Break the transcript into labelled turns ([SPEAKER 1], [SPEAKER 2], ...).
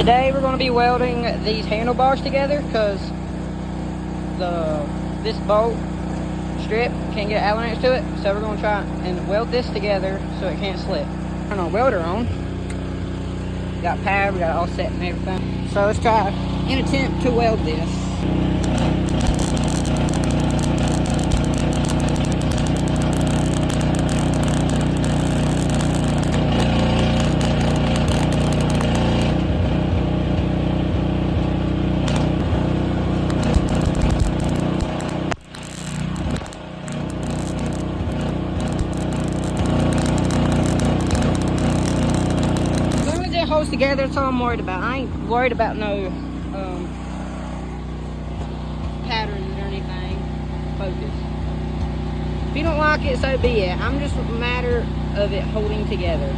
[SPEAKER 1] Today we're going to be welding these handlebars together because this bolt strip can't get Allen wrench to it, so we're going to try and weld this together so it can't slip. Turn our welder on. Got power, we got it all set and everything. So let's try an attempt to weld this. Holds together, that's all I'm worried about. I ain't worried about no patterns or anything. Focus. If you don't like it, so be it. I'm just a matter of it holding together.